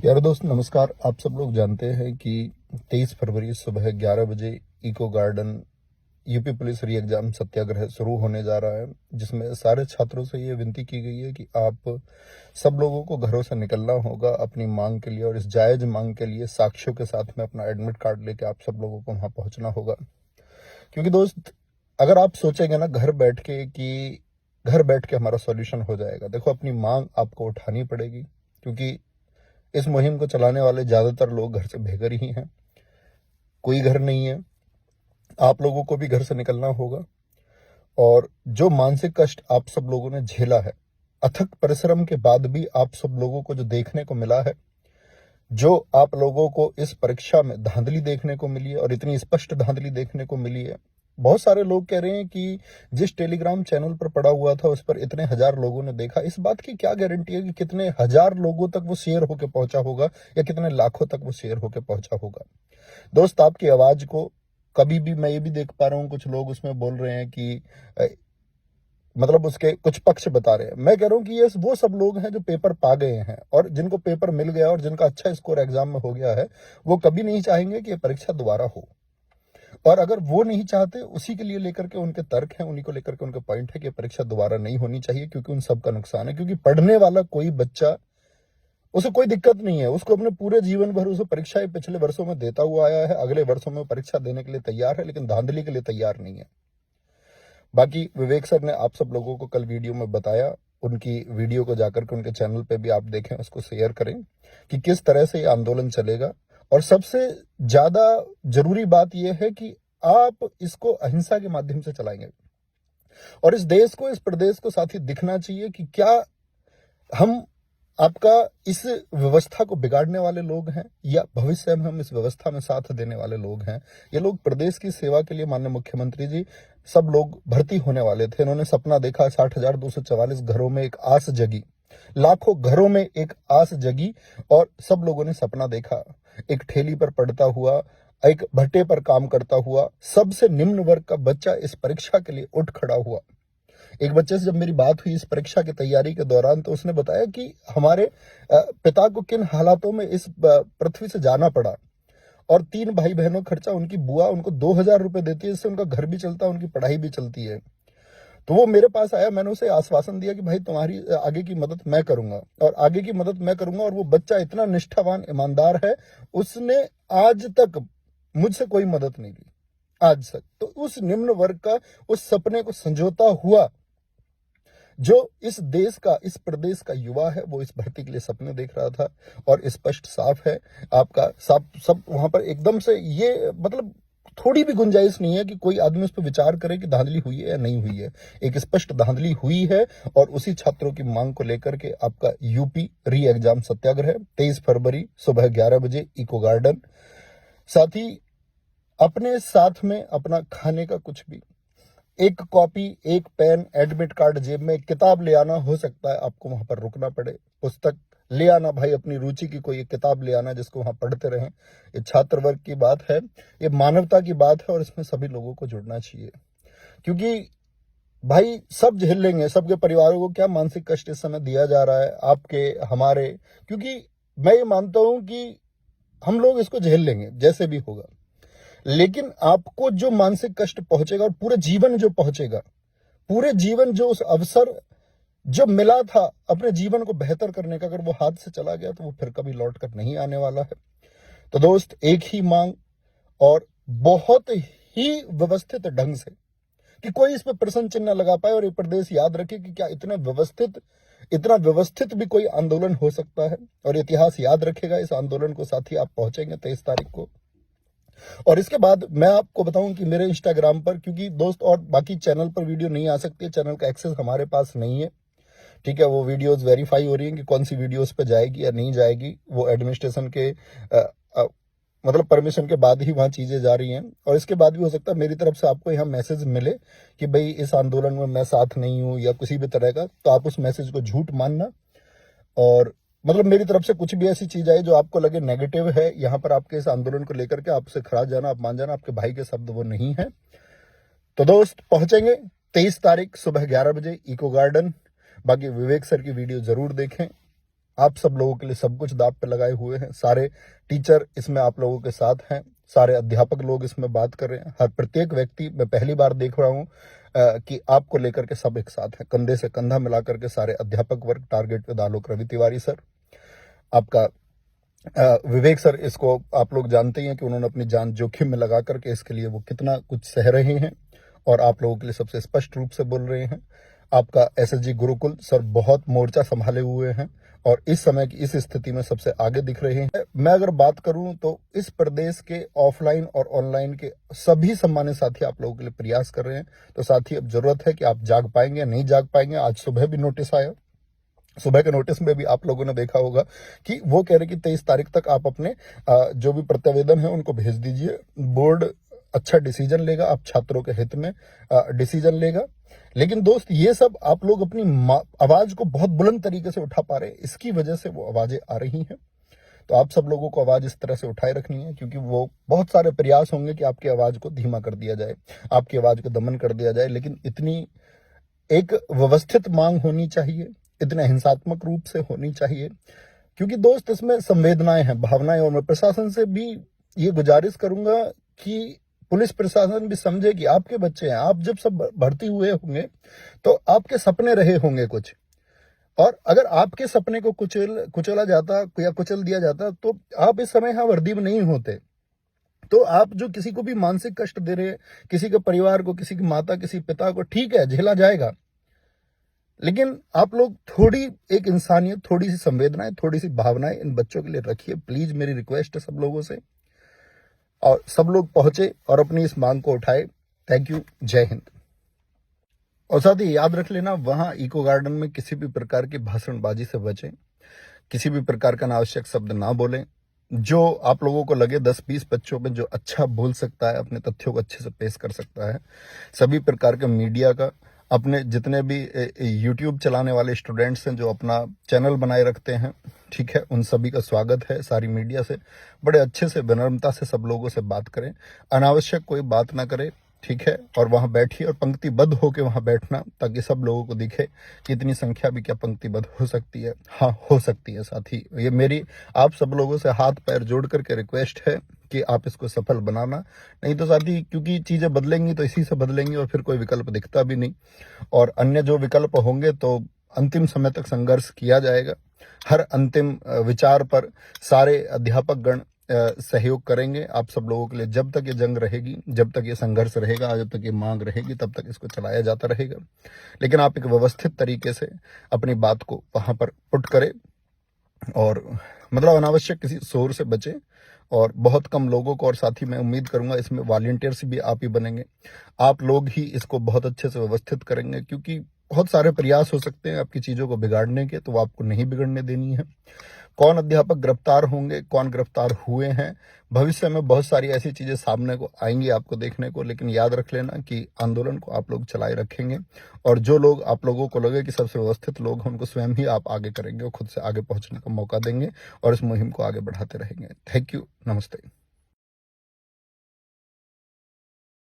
प्यारे दोस्त नमस्कार। आप सब लोग जानते हैं कि 23 फरवरी सुबह 11 बजे eco garden UP police re exam सत्याग्रह शुरू होने जा रहा है, जिसमें सारे छात्रों से ये विनती की गई है कि आप सब लोगों को घरों से निकलना होगा अपनी मांग के लिए, और इस जायज मांग के लिए साक्ष्यों के साथ में अपना एडमिट कार्ड लेके आप सब लोगों को वहां पहुंचना होगा। क्योंकि दोस्त, अगर आप सोचेंगे ना घर बैठ के हमारा सॉल्यूशन हो जाएगा, देखो अपनी मांग आपको उठानी पड़ेगी। क्योंकि इस मुहिम को चलाने वाले ज्यादातर लोग घर से बेघर ही हैं, कोई घर नहीं है। आप लोगों को भी घर से निकलना होगा, और जो मानसिक कष्ट आप सब लोगों ने झेला है, अथक परिश्रम के बाद भी आप सब लोगों को जो देखने को मिला है, जो आप लोगों को इस परीक्षा में धांधली देखने को मिली है, और इतनी स्पष्ट धांधली देखने को मिली है। बहुत सारे लोग कह रहे हैं कि जिस टेलीग्राम चैनल पर पड़ा हुआ था उस पर इतने हजार लोगों ने देखा। इस बात की क्या गारंटी है कि कितने हजार लोगों तक वो शेयर होकर पहुंचा होगा, या कितने लाखों तक वो शेयर होकर पहुंचा होगा। दोस्त, आपकी आवाज को कभी भी मैं ये भी देख पा रहा हूं, कुछ लोग उसमें बोल रहे हैं कि मतलब उसके कुछ पक्ष बता रहे हैं। मैं कह रहा हूं कि ये वो सब लोग हैं जो पेपर पा गए हैं, और जिनको पेपर मिल गया और जिनका अच्छा स्कोर एग्जाम में हो गया है, वो कभी नहीं चाहेंगे कि ये परीक्षा दोबारा हो। और अगर वो नहीं चाहते, उसी के लिए लेकर के उनके तर्क हैं, उन्हीं को लेकर के उनके पॉइंट है कि परीक्षा दोबारा नहीं होनी चाहिए, क्योंकि उन सबका नुकसान है। क्योंकि पढ़ने वाला कोई बच्चा, उसे कोई दिक्कत नहीं है, उसको अपने पूरे जीवन भर उसे परीक्षाएं पिछले वर्षों में देता हुआ आया है, अगले वर्षों में परीक्षा देने के लिए तैयार है, लेकिन धांधली के लिए तैयार नहीं है। बाकी विवेक सर ने आप सब लोगों को कल वीडियो में बताया, उनकी वीडियो को जाकर के उनके चैनल पे भी आप देखें, उसको शेयर करें कि किस तरह से ये आंदोलन चलेगा। और सबसे ज्यादा जरूरी बात यह है कि आप इसको अहिंसा के माध्यम से चलाएंगे, और इस देश को, इस प्रदेश को साथ ही दिखना चाहिए कि क्या हम आपका इस व्यवस्था को बिगाड़ने वाले लोग हैं, या भविष्य में हम इस व्यवस्था में साथ देने वाले लोग हैं। ये लोग प्रदेश की सेवा के लिए, माननीय मुख्यमंत्री जी, सब लोग भर्ती होने वाले थे। इन्होंने सपना देखा, 60,244 घरों में एक आस जगी, लाखों घरों में एक आस जगी, और सब लोगों ने सपना देखा, एक ठेली पर पड़ता हुआ, एक भट्टे पर काम करता हुआ, सबसे निम्न वर्ग का बच्चा इस परीक्षा के लिए उठ खड़ा हुआ। एक बच्चे से जब मेरी बात हुई इस परीक्षा की तैयारी के दौरान, तो उसने बताया कि हमारे पिता को किन हालातों में इस पृथ्वी से जाना पड़ा, और 3 भाई बहनों खर्चा, उनकी बुआ उनको 2,000 रुपए देती है, इससे उनका घर भी चलता है, उनकी पढ़ाई भी चलती है। तो वो मेरे पास आया, मैंने उसे आश्वासन दिया कि भाई तुम्हारी आगे की मदद मैं करूंगा, और आगे की मदद मैं करूंगा। और वो बच्चा इतना निष्ठावान, ईमानदार है, उसने आज तक मुझसे कोई मदद नहीं ली, आज तक। तो उस निम्न वर्ग का उस सपने को संजोता हुआ जो इस देश का, इस प्रदेश का युवा है, वो इस भर्ती के लिए सपने देख रहा था। और स्पष्ट साफ है आपका, सब वहां पर एकदम से, ये मतलब थोड़ी भी गुंजाइश नहीं है कि कोई आदमी उस पर विचार करे कि धांधली हुई है या नहीं हुई है। एक स्पष्ट धांधली हुई है, और उसी छात्रों की मांग को लेकर के आपका यूपी री एग्जाम सत्याग्रह 23 फरवरी सुबह 11 बजे इको गार्डन। साथ ही अपने साथ में अपना खाने का कुछ भी, एक कॉपी, एक पेन, एडमिट कार्ड जेब में, किताब ले आना। हो सकता है आपको वहां पर रुकना पड़े, पुस्तक ले आना भाई, अपनी रुचि की कोई एक किताब ले आना जिसको वहां पढ़ते रहें। ये छात्र वर्ग की बात है, ये मानवता की बात है, और इसमें सभी लोगों को जुड़ना चाहिए। क्योंकि भाई सब झेल लेंगे, सबके परिवारों को क्या मानसिक कष्ट इस समय दिया जा रहा है, आपके, हमारे। क्योंकि मैं ये मानता हूं कि हम लोग इसको झेल लेंगे जैसे भी होगा, लेकिन आपको जो मानसिक कष्ट पहुंचेगा, और पूरे जीवन जो पहुंचेगा, पूरे जीवन जो उस अवसर जो मिला था अपने जीवन को बेहतर करने का, अगर वो हाथ से चला गया तो वो फिर कभी लौट कर नहीं आने वाला है। तो दोस्त, एक ही मांग, और बहुत ही व्यवस्थित ढंग से, कि कोई इस पर प्रश्न चिन्ह न लगा पाए, और ये प्रदेश याद रखे कि क्या इतना व्यवस्थित भी कोई आंदोलन हो सकता है। और इतिहास याद रखेगा इस आंदोलन को। साथ ही आप पहुंचेंगे 23 तारीख को। और इसके बाद मैं आपको बताऊं कि मेरे इंस्टाग्राम पर, क्योंकि दोस्त और बाकी चैनल पर वीडियो नहीं आ सकती है, चैनल का एक्सेस हमारे पास नहीं है, ठीक है। वो वीडियोस वेरीफाई हो रही हैं कि कौन सी वीडियोस पे जाएगी या नहीं जाएगी, वो एडमिनिस्ट्रेशन के मतलब परमिशन के बाद ही वहां चीजें जा रही हैं। और इसके बाद भी हो सकता है मेरी तरफ से आपको यहाँ मैसेज मिले कि भाई इस आंदोलन में मैं साथ नहीं हूं, या किसी भी तरह का, तो आप उस मैसेज को झूठ मानना। और मतलब मेरी तरफ से कुछ भी ऐसी चीज आई जो आपको लगे नेगेटिव है यहाँ पर आपके इस आंदोलन को लेकर के, आपसे खराज जाना, आप मान जाना, आपके भाई के शब्द वो नहीं है। तो दोस्त, पहुंचेंगे 23 तारीख सुबह 11 बजे इको गार्डन। बाकी विवेक सर की वीडियो जरूर देखें। आप सब लोगों के लिए सब कुछ दांव पे लगाए हुए हैं। सारे टीचर इसमें आप लोगों के साथ हैं, सारे अध्यापक लोग इसमें बात कर रहे हैं। हर प्रत्येक व्यक्ति, मैं पहली बार देख रहा हूँ कि आपको लेकर के सब एक साथ हैं, कंधे से कंधा मिलाकर के सारे अध्यापक वर्ग। Target with Alok Ravi Tiwari sir, आपका विवेक सर, इसको आप लोग जानते ही हैं कि उन्होंने अपनी जान जोखिम में लगा करके इसके लिए वो कितना कुछ सह रहे हैं और आप लोगों के लिए सबसे स्पष्ट रूप से बोल रहे हैं। आपका एसएसजी गुरुकुल सर बहुत मोर्चा संभाले हुए हैं और इस समय की इस स्थिति में सबसे आगे दिख रहे हैं। मैं अगर बात करूं तो इस प्रदेश के ऑफलाइन और ऑनलाइन के सभी सम्मानित साथी आप लोगों के लिए प्रयास कर रहे हैं। तो साथी, अब जरूरत है कि आप जाग पाएंगे या नहीं जाग पाएंगे। आज सुबह भी नोटिस आया, सुबह के नोटिस में भी आप लोगों ने देखा होगा कि वो कह रहे कि 23 तारीख तक आप अपने जो भी प्रत्यावेदन है उनको भेज दीजिए। बोर्ड अच्छा डिसीजन लेगा, आप छात्रों के हित में डिसीजन लेगा। लेकिन दोस्त, ये सब आप लोग अपनी आवाज को बहुत बुलंद तरीके से उठा पा रहे हैं, इसकी वजह से वो आवाजें आ रही हैं। तो आप सब लोगों को आवाज इस तरह से उठाए रखनी है, क्योंकि वो बहुत सारे प्रयास होंगे कि आपकी आवाज को धीमा कर दिया जाए, आपकी आवाज को दमन कर दिया जाए। लेकिन इतनी एक व्यवस्थित मांग होनी चाहिए, इतना हिंसात्मक रूप से होनी चाहिए, क्योंकि दोस्त इसमें संवेदनाएं हैं, भावनाएं। और मैं प्रशासन से भी ये गुजारिश करूंगा कि पुलिस प्रशासन भी समझे कि आपके बच्चे हैं। आप जब सब भर्ती हुए होंगे तो आपके सपने रहे होंगे कुछ, और अगर आपके सपने को कुचला जाता या कुचल दिया जाता तो आप इस समय यहां वर्दी में नहीं होते। तो आप जो किसी को भी मानसिक कष्ट दे रहे हैं, किसी के परिवार को, किसी की माता, किसी पिता को, ठीक है, झेला जाएगा, लेकिन आप लोग थोड़ी एक इंसानियत, थोड़ी सी संवेदनाएं, थोड़ी सी भावनाएं इन बच्चों के लिए रखिए। प्लीज, मेरी रिक्वेस्ट है सब लोगों से, और सब लोग पहुंचे और अपनी इस मांग को उठाए। थैंक यू, जय हिंद। और साथ ही याद रख लेना, वहां इको गार्डन में किसी भी प्रकार की भाषणबाजी से बचें, किसी भी प्रकार का अनावश्यक शब्द ना बोलें। जो आप लोगों को लगे 10-20 बच्चों में जो अच्छा बोल सकता है, अपने तथ्यों को अच्छे से पेश कर सकता है, सभी प्रकार के मीडिया का, अपने जितने भी यूट्यूब चलाने वाले स्टूडेंट्स हैं जो अपना चैनल बनाए रखते हैं, ठीक है, उन सभी का स्वागत है। सारी मीडिया से बड़े अच्छे से, विनम्रता से सब लोगों से बात करें, अनावश्यक कोई बात ना करें, ठीक है। और वहां बैठिए और पंक्तिबद्ध होकर वहां बैठना, ताकि सब लोगों को दिखे कि इतनी संख्या भी क्या पंक्तिबद्ध हो सकती है। हाँ, हो सकती है साथी। ये मेरी आप सब लोगों से हाथ पैर जोड़ करके रिक्वेस्ट है कि आप इसको सफल बनाना। नहीं तो साथी, क्योंकि चीजें बदलेंगी तो इसी से बदलेंगी और फिर कोई विकल्प दिखता भी नहीं, और अन्य जो विकल्प होंगे तो अंतिम समय तक संघर्ष किया जाएगा। हर अंतिम विचार पर सारे अध्यापक गण सहयोग करेंगे आप सब लोगों के लिए। जब तक ये जंग रहेगी, जब तक ये संघर्ष रहेगा, जब तक ये मांग रहेगी, तब तक इसको चलाया जाता रहेगा। लेकिन आप एक व्यवस्थित तरीके से अपनी बात को वहां पर पुट करें, और मतलब अनावश्यक किसी शोर से बचें, और बहुत कम लोगों को। और साथ ही मैं उम्मीद करूंगा इसमें वॉलंटियर्स भी आप ही बनेंगे, आप लोग ही इसको बहुत अच्छे से व्यवस्थित करेंगे, क्योंकि बहुत सारे प्रयास हो सकते हैं आपकी चीजों को बिगाड़ने के, तो वो आपको नहीं बिगड़ने देनी है। कौन अध्यापक गिरफ्तार होंगे, कौन गिरफ्तार हुए हैं, भविष्य में बहुत सारी ऐसी चीजें सामने को आएंगी आपको देखने को। लेकिन याद रख लेना कि आंदोलन को आप लोग चलाए रखेंगे, और जो लोग आप लोगों को लगे कि सबसे व्यवस्थित लोग हैं, उनको स्वयं ही आप आगे करेंगे और खुद से आगे पहुंचने का मौका देंगे, और इस मुहिम को आगे बढ़ाते रहेंगे। थैंक यू, नमस्ते।